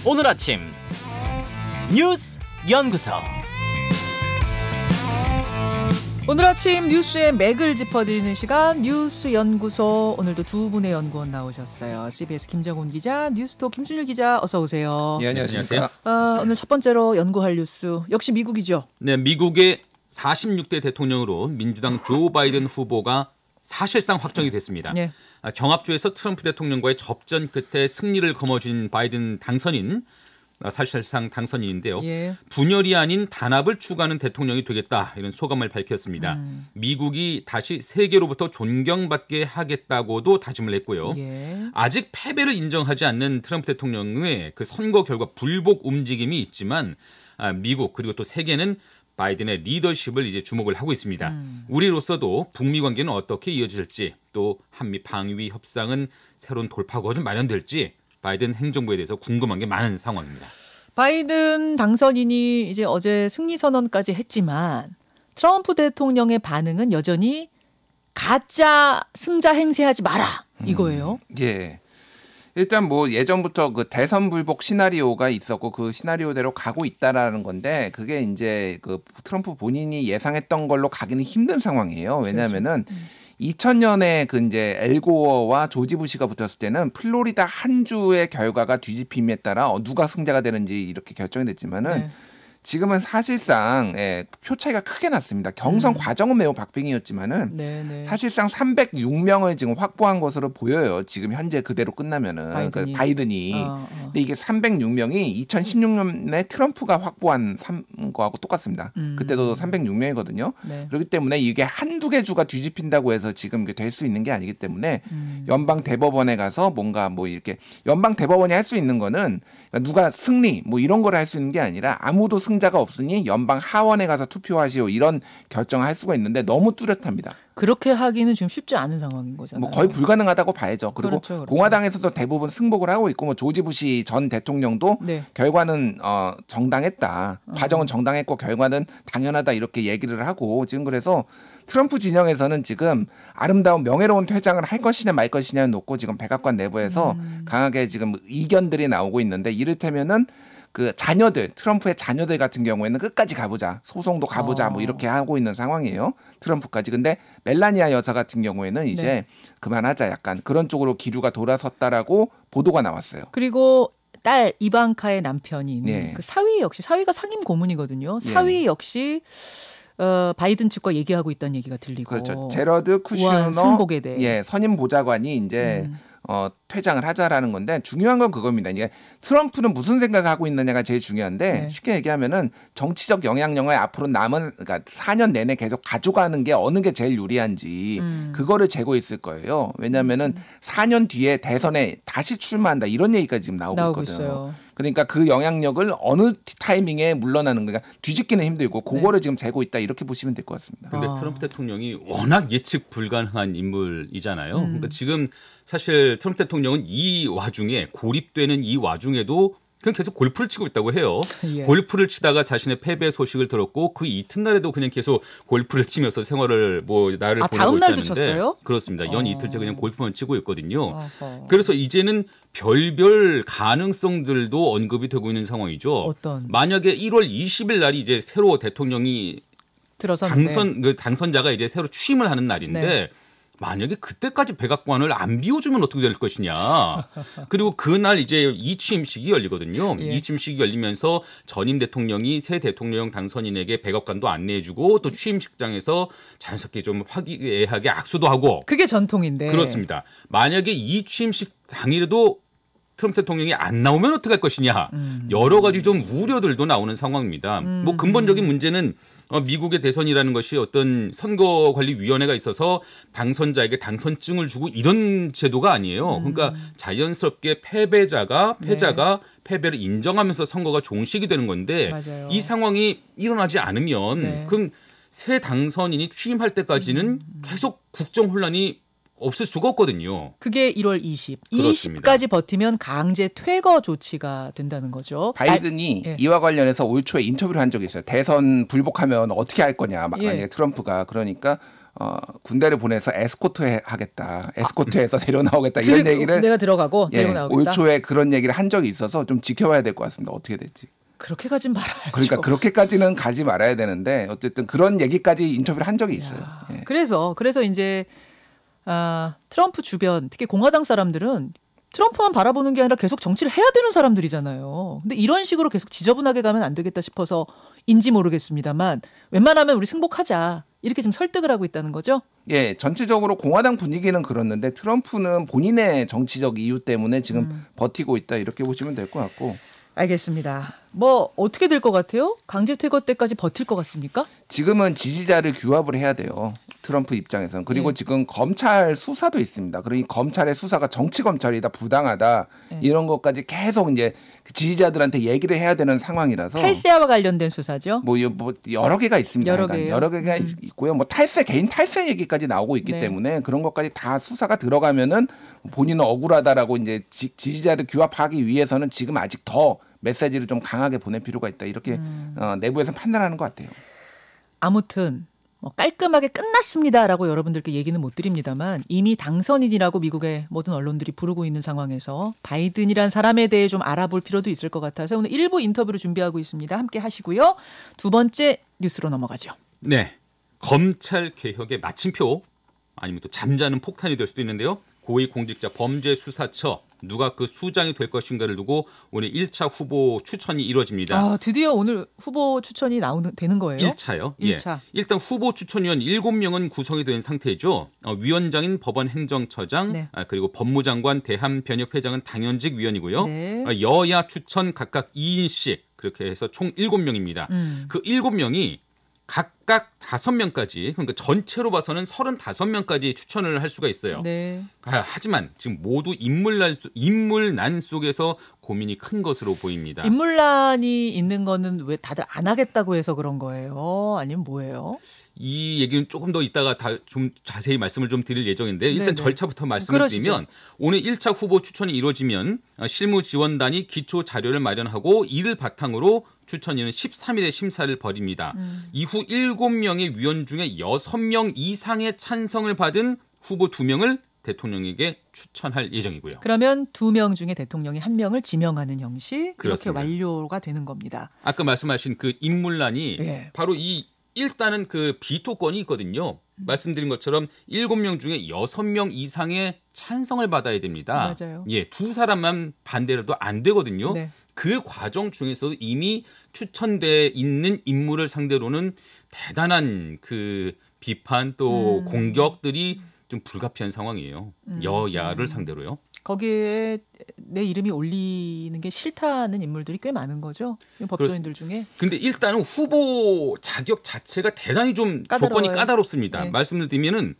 오늘 아침 뉴스 연구소. 오늘 아침 뉴스의 맥을 짚어드리는 시간 뉴스 연구소. 오늘도 두 분의 연구원 나오셨어요. CBS 김정훈 기자, 뉴스톱 김준일 기자, 어서 오세요. 예, 안녕하세요. 오늘 첫 번째로 연구할 뉴스 역시 미국이죠. 네, 미국의 46대 대통령으로 민주당 조 바이든 후보가 사실상 확정이 됐습니다. 네. 경합주에서 트럼프 대통령과의 접전 끝에 승리를 거머쥔 바이든 당선인, 사실상 당선인인데요. 예. 분열이 아닌 단합을 추구하는 대통령이 되겠다, 이런 소감을 밝혔습니다. 미국이 다시 세계로부터 존경받게 하겠다고도 다짐을 했고요. 예. 아직 패배를 인정하지 않는 트럼프 대통령의 그 선거 결과 불복 움직임이 있지만 미국 그리고 또 세계는 바이든의 리더십을 이제 주목을 하고 있습니다. 우리로서도 북미 관계는 어떻게 이어질지, 또 한미 방위 협상은 새로운 돌파구가 좀 마련될지 바이든 행정부에 대해서 궁금한 게 많은 상황입니다. 바이든 당선인이 이제 어제 승리 선언까지 했지만 트럼프 대통령의 반응은 여전히 가짜 승자 행세하지 마라 이거예요. 예. 일단 뭐 예전부터 그 대선 불복 시나리오가 있었고 그 시나리오대로 가고 있다라는 건데, 그게 이제 그 트럼프 본인이 예상했던 걸로 가기는 힘든 상황이에요. 왜냐하면은 2000년에 그 이제 엘고어와 조지 부시가 붙었을 때는 플로리다 한 주의 결과가 뒤집힘에 따라 누가 승자가 되는지 이렇게 결정이 됐지만은 네. 지금은 사실상 표 차이가 크게 났습니다. 경선 과정은 매우 박빙이었지만은 네네. 사실상 306명을 지금 확보한 것으로 보여요. 지금 현재 그대로 끝나면은 바이든이. 근데 이게 306명이 2016년에 트럼프가 확보한 거하고 똑같습니다. 그때도 306명이거든요. 네. 그렇기 때문에 이게 한두 개 주가 뒤집힌다고 해서 지금 될 수 있는 게 아니기 때문에 연방 대법원에 가서 뭔가 뭐 이렇게 연방 대법원이 할 수 있는 거는 누가 승리 뭐 이런 걸 할 수 있는 게 아니라 아무도 승자가 없으니 연방 하원에 가서 투표하시오, 이런 결정을 할 수가 있는데 너무 뚜렷합니다. 그렇게 하기는 지금 쉽지 않은 상황인 거잖아요. 뭐 거의 불가능하다고 봐야죠. 그리고 그렇죠. 공화당에서도 대부분 승복을 하고 있고, 뭐 조지 부시 전 대통령도 네. 결과는 정당했다, 과정은 정당했고 결과는 당연하다, 이렇게 얘기를 하고 지금, 그래서 트럼프 진영에서는 지금 아름다운 명예로운 퇴장을 할 것이냐 말 것이냐를 놓고 지금 백악관 내부에서 강하게 지금 의견들이 나오고 있는데, 이를테면은 그 자녀들, 트럼프의 자녀들 같은 경우에는 끝까지 가보자, 소송도 가보자, 뭐 이렇게 하고 있는 상황이에요. 트럼프까지. 근데 멜라니아 여사 같은 경우에는 이제 네. 그만하자, 약간 그런 쪽으로 기류가 돌아섰다라고 보도가 나왔어요. 그리고 딸 이방카의 남편인 네. 그 사위 역시, 사위가 상임 고문이거든요. 사위 역시 바이든 측과 얘기하고 있다는 얘기가 들리고. 그렇죠. 제러드 쿠슈너 승복에 대해. 선임 보좌관이 이제 퇴장을 하자라는 건데, 중요한 건 그겁니다. 이게 트럼프는 무슨 생각을 하고 있느냐가 제일 중요한데, 네. 쉽게 얘기하면은 정치적 영향력을 앞으로 남은, 그러니까 4년 내내 계속 가져가는 게 어느 게 제일 유리한지 그거를 재고 있을 거예요. 왜냐하면은 4년 뒤에 대선에 다시 출마한다, 이런 얘기까지 지금 나오고 있거든요. 있어요. 그러니까 그 영향력을 어느 타이밍에 물러나는 거가 뒤집기는 힘들고, 그거를 지금 재고 있다, 이렇게 보시면 될 것 같습니다. 근데 트럼프 대통령이 워낙 예측 불가능한 인물이잖아요. 그러니까 지금 사실 트럼프 대통령은 이 와중에, 고립되는 이 와중에도 그냥 계속 골프를 치고 있다고 해요. 예. 골프를 치다가 자신의 패배 소식을 들었고 그 이튿날에도 그냥 계속 골프를 치면서 생활을 날을 보내고 다음 날도 있다는데, 쳤어요? 그렇습니다. 연 이틀째 그냥 골프만 치고 있거든요. 어허. 그래서 이제는 별별 가능성들도 언급이 되고 있는 상황이죠. 어떤? 만약에 1월 20일 날이 이제 새로 대통령이 당선자가 이제 새로 취임을 하는 날인데, 네. 만약에 그때까지 백악관을 안 비워주면 어떻게 될 것이냐. 그리고 그날 이제 이취임식이 열리거든요. 예. 이취임식이 열리면서 전임 대통령이 새 대통령 당선인에게 백악관도 안내해주고, 또 취임식장에서 자연스럽게 좀 화기애애하게 악수도 하고. 그게 전통인데. 그렇습니다. 만약에 이 취임식 당일에도 트럼프 대통령이 안 나오면 어떻게 할 것이냐. 여러 가지 좀 우려들도 나오는 상황입니다. 뭐 근본적인 문제는 미국의 대선이라는 것이 어떤 선거관리위원회가 있어서 당선자에게 당선증을 주고 이런 제도가 아니에요. 그러니까 자연스럽게 패자가 패배를 인정하면서 선거가 종식이 되는 건데, 맞아요. 이 상황이 일어나지 않으면 네. 그럼 새 당선인이 취임할 때까지는 계속 국정 혼란이 없을 수가 없거든요. 그게 1월 20. 그렇습니다. 20까지 버티면 강제 퇴거 조치가 된다는 거죠. 바이든이 예. 이와 관련해서 올 초에 인터뷰를 한 적이 있어요. 대선 불복하면 어떻게 할 거냐, 만약에 예. 트럼프가. 그러니까 군대를 보내서 에스코트 하겠다. 에스코트에서 내려나오겠다. 이런 얘기를 내가 들어가고 데리고 나오겠다. 올 초에 그런 얘기를 한 적이 있어서 좀 지켜봐야 될 것 같습니다. 어떻게 될지. 그렇게 가진 말아야죠. 그러니까 그렇게까지는 가지 말아야 되는데 어쨌든 그런 얘기까지 인터뷰를 한 적이 있어요. 예. 그래서 이제 트럼프 주변 특히 공화당 사람들은 트럼프만 바라보는 게 아니라 계속 정치를 해야 되는 사람들이잖아요. 근데 이런 식으로 계속 지저분하게 가면 안 되겠다 싶어서인지 모르겠습니다만 웬만하면 우리 승복하자 이렇게 지금 설득을 하고 있다는 거죠. 예, 전체적으로 공화당 분위기는 그렇는데 트럼프는 본인의 정치적 이유 때문에 지금 버티고 있다 이렇게 보시면 될 것 같고. 알겠습니다. 뭐 어떻게 될 것 같아요? 강제 퇴거 때까지 버틸 것 같습니까? 지금은 지지자를 규합을 해야 돼요. 트럼프 입장에서는. 그리고 지금 검찰 수사도 있습니다. 그러니 검찰의 수사가 정치 검찰이다, 부당하다 이런 것까지 계속 이제 지지자들한테 얘기를 해야 되는 상황이라서. 탈세와 관련된 수사죠. 뭐 여러 개가 있습니다. 여러 개가 있고요. 뭐 개인 탈세 얘기까지 나오고 있기 때문에 그런 것까지 다 수사가 들어가면은 본인은 억울하다라고 이제 지지자를 규합하기 위해서는 지금 아직 더 메시지를 좀 강하게 보낼 필요가 있다. 이렇게 내부에서 판단하는 것 같아요. 아무튼 뭐 깔끔하게 끝났습니다라고 여러분들께 얘기는 못 드립니다만 이미 당선인이라고 미국의 모든 언론들이 부르고 있는 상황에서 바이든이란 사람에 대해 좀 알아볼 필요도 있을 것 같아서 오늘 1부 인터뷰를 준비하고 있습니다. 함께 하시고요. 두 번째 뉴스로 넘어가죠. 네, 검찰 개혁의 마침표 아니면 또 잠자는 폭탄이 될 수도 있는데요. 고위공직자 범죄수사처 누가 그 수장이 될 것인가를 두고 오늘 1차 후보 추천이 이루어집니다. 드디어 오늘 후보 추천이 되는 거예요? 1차요. 1차. 예. 일단 후보 추천위원 7명은 구성이 된 상태죠. 위원장인 법원행정처장, 네. 그리고 법무장관, 대한변협회장은 당연직 위원이고요. 네. 여야 추천 각각 2인씩 그렇게 해서 총 7명입니다. 그 7명이 각각 5명까지 그러니까 전체로 봐서는 35명까지 추천을 할 수가 있어요. 네. 하지만 지금 모두 인물난 속에서 고민이 큰 것으로 보입니다. 인물난이 있는 거는 왜 다들 안 하겠다고 해서 그런 거예요? 아니면 뭐예요? 이 얘기는 조금 더 이따가 좀 자세히 말씀을 좀 드릴 예정인데 일단 네네. 절차부터 말씀을 드리면 오늘 1차 후보 추천이 이루어지면 실무지원단이 기초 자료를 마련하고 이를 바탕으로 추천위는 13일에 심사를 벌입니다. 이후 7명의 위원 중에 6명 이상의 찬성을 받은 후보 2명을 대통령에게 추천할 예정이고요. 그러면 2명 중에 대통령이 1명을 지명하는 형식 그렇습니다. 이렇게 완료가 되는 겁니다. 아까 말씀하신 그 인물란이 예. 바로 일단은 그 비토권이 있거든요. 말씀드린 것처럼 7명 중에 6명 이상의 찬성을 받아야 됩니다. 맞아요. 예, 2사람만 반대를 해도 안 되거든요. 네. 그 과정 중에서도 이미 추천돼 있는 인물을 상대로는 대단한 그 비판 또 공격들이 좀 불가피한 상황이에요. 여야를 상대로요. 거기에 내 이름이 올리는 게 싫다는 인물들이 꽤 많은 거죠. 법조인들 중에. 근데 일단은 후보 자격 자체가 대단히 좀 까다로워요. 조건이 까다롭습니다. 네. 말씀을 드리면은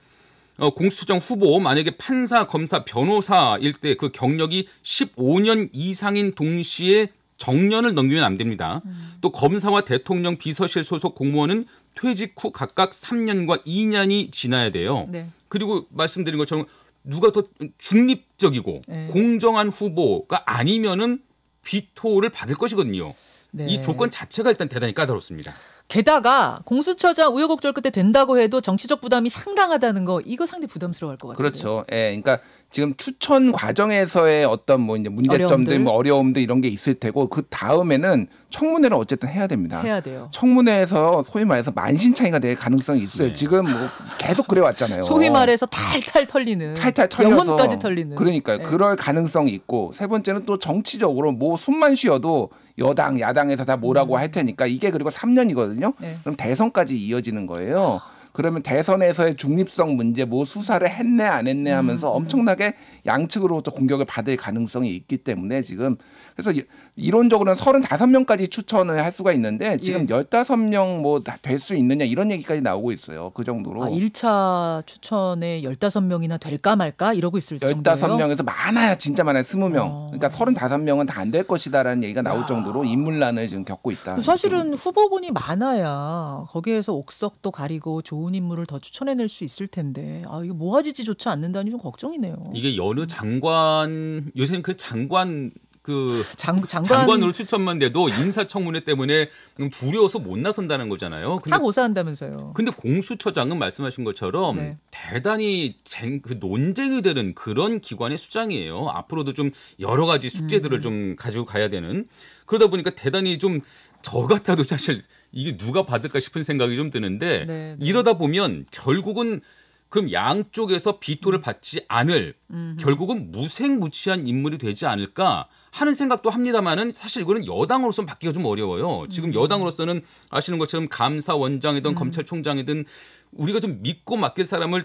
공수처장 후보 만약에 판사, 검사, 변호사일 때 그 경력이 15년 이상인 동시에 정년을 넘기면 안 됩니다. 또 검사와 대통령 비서실 소속 공무원은 퇴직 후 각각 3년과 2년이 지나야 돼요. 네. 그리고 말씀드린 것처럼 누가 더 중립적이고 네. 공정한 후보가 아니면은 비토를 받을 것이거든요. 네. 이 조건 자체가 일단 대단히 까다롭습니다. 게다가 공수처장 우여곡절 끝에 된다고 해도 정치적 부담이 상당하다는 거 이거 상당히 부담스러워할 것 같아요. 그렇죠. 예, 그러니까 지금 추천 과정에서의 어떤 뭐 이제 문제점들, 뭐 어려움들 이런 게 있을 테고 그 다음에는 청문회를 어쨌든 해야 됩니다. 해야 돼요. 청문회에서 소위 말해서 만신창이가 될 가능성이 있어요. 네. 지금 뭐 계속 그래 왔잖아요. 소위 말해서 탈탈 털리는. 탈탈 털려서 영혼까지 털리는. 그러니까요. 네. 그럴 가능성이 있고 세 번째는 또 정치적으로 뭐 숨만 쉬어도 여당, 야당에서 다 뭐라고 할 테니까 이게 그리고 3년이거든요. 네. 그럼 대선까지 이어지는 거예요. 그러면 대선에서의 중립성 문제, 뭐 수사를 했네 안 했네 하면서 엄청나게 양측으로부터 공격을 받을 가능성이 있기 때문에 지금 그래서 이론적으로는 35명까지 추천을 할 수가 있는데 지금 15명 뭐 될 수 있느냐 이런 얘기까지 나오고 있어요. 그 정도로. 1차 추천에 15명이나 될까 말까 이러고 있을 정도예요. 15명에서 많아야 진짜 많아요. 20명. 그러니까 35명은 다 안 될 것이다라는 얘기가 나올 정도로 인물난을 지금 겪고 있다. 사실은 후보군이 많아야 거기에서 옥석도 가리고 좋은 인물을 더 추천해낼 수 있을 텐데 이거 모아지지 좋지 않는다니 좀 걱정이네요. 이게 여느 장관 요새는 그 장관 그 장관 장관으로 추천만 돼도 인사청문회 때문에 두려워서 못 나선다는 거잖아요. 다 고사한다면서요. 근데 공수처장은 말씀하신 것처럼 네. 대단히 그 논쟁이 되는 그런 기관의 수장이에요. 앞으로도 좀 여러 가지 숙제들을 좀 가지고 가야 되는. 그러다 보니까 대단히 좀 저 같아도 사실 이게 누가 받을까 싶은 생각이 좀 드는데 네. 이러다 보면 결국은 그럼 양쪽에서 비토를 받지 않을 결국은 무색무취한 인물이 되지 않을까 하는 생각도 합니다만은 사실 이거는 여당으로서는 받기가 좀 어려워요. 지금 여당으로서는 아시는 것처럼 감사원장이든 검찰총장이든 우리가 좀 믿고 맡길 사람을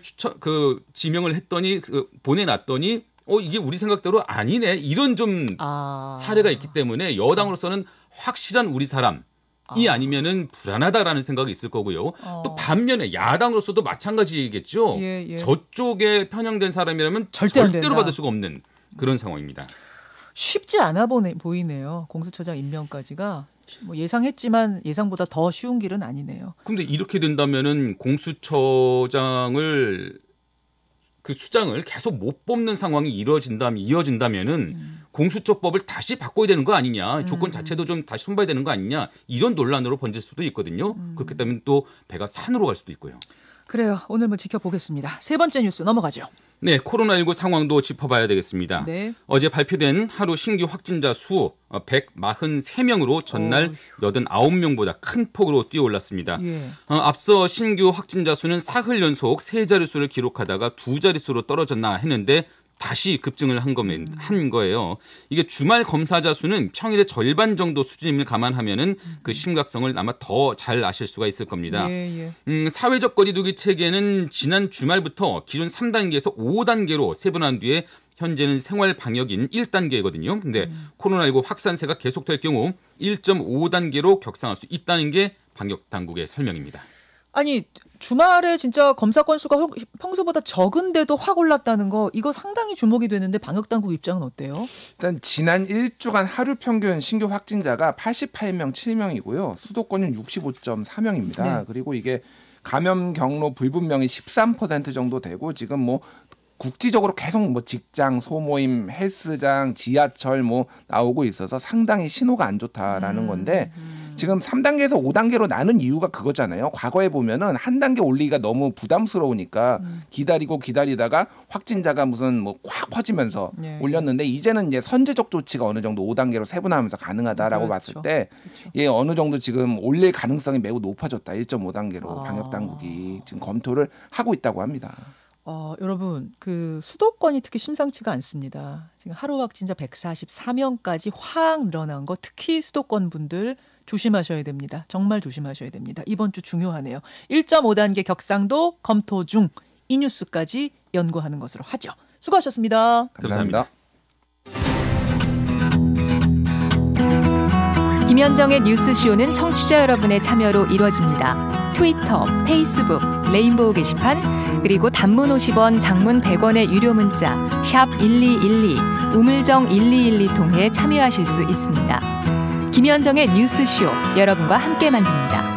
지명을 했더니 보내놨더니 이게 우리 생각대로 아니네 이런 좀 사례가 있기 때문에 여당으로서는 확실한 우리 사람이 아니면은 불안하다라는 생각이 있을 거고요. 또 반면에 야당으로서도 마찬가지겠죠. 예. 저쪽에 편향된 사람이라면 절대 안 절대로 된다. 받을 수가 없는 그런 상황입니다. 쉽지 않아 보이네요. 공수처장 임명까지가 뭐 예상했지만 예상보다 더 쉬운 길은 아니네요. 근데 이렇게 된다면은 공수처장을 그 수장을 계속 못 뽑는 상황이 이어진다면은 공수처법을 다시 바꿔야 되는 거 아니냐, 조건 자체도 좀 다시 손봐야 되는 거 아니냐 이런 논란으로 번질 수도 있거든요. 그렇기 때문에 또 배가 산으로 갈 수도 있고요. 그래요. 오늘 뭐 지켜보겠습니다. 세 번째 뉴스 넘어가죠. 네, 코로나19 상황도 짚어봐야 되겠습니다. 네. 어제 발표된 하루 신규 확진자 수 143명으로 전날 89명보다 큰 폭으로 뛰어올랐습니다. 예. 앞서 신규 확진자 수는 사흘 연속 세 자릿수를 기록하다가 두 자릿수로 떨어졌나 했는데 다시 급증을 한 거예요. 이게 주말 검사자 수는 평일의 절반 정도 수준임을 감안하면은 그 심각성을 아마 더 잘 아실 수가 있을 겁니다. 예. 사회적 거리두기 체계는 지난 주말부터 기존 3단계에서 5단계로 세분한 뒤에 현재는 생활 방역인 1단계거든요. 근데 코로나19 확산세가 계속될 경우 1.5단계로 격상할 수 있다는 게 방역 당국의 설명입니다. 아니 주말에 진짜 검사 건수가 평소보다 적은데도 확 올랐다는 거 이거 상당히 주목이 되는데 방역당국 입장은 어때요? 일단 지난 1주간 하루 평균 신규 확진자가 88명 7명이고요. 수도권은 65.4명입니다. 네. 그리고 이게 감염 경로 불분명히 13% 정도 되고 지금 뭐 국지적으로 계속 뭐 직장, 소모임, 헬스장, 지하철 뭐 나오고 있어서 상당히 신호가 안 좋다라는 건데 지금 3단계에서 5단계로 나눈 이유가 그거잖아요. 과거에 보면은 한 단계 올리기가 너무 부담스러우니까 기다리다가 확진자가 무슨 뭐 확 퍼지면서 네. 올렸는데 이제는 이제 선제적 조치가 어느 정도 5단계로 세분화하면서 가능하다라고 그렇죠. 봤을 때 예, 어느 정도 지금 올릴 가능성이 매우 높아졌다. 1.5단계로 방역 당국이 지금 검토를 하고 있다고 합니다. 여러분 그 수도권이 특히 심상치가 않습니다. 지금 하루 확진자 144명까지 확 늘어난 거 특히 수도권 분들 조심하셔야 됩니다. 정말 조심하셔야 됩니다. 이번 주 중요하네요. 1.5단계 격상도 검토 중. 이 뉴스까지 연구하는 것으로 하죠. 수고하셨습니다. 감사합니다. 김현정의 뉴스쇼는 청취자 여러분의 참여로 이루어집니다. 트위터, 페이스북, 레인보우 게시판, 그리고 단문 50원, 장문 100원의 유료 문자 샵 1212, 우물정 1212 통해 참여하실 수 있습니다. 김현정의 뉴스쇼, 여러분과 함께 만듭니다.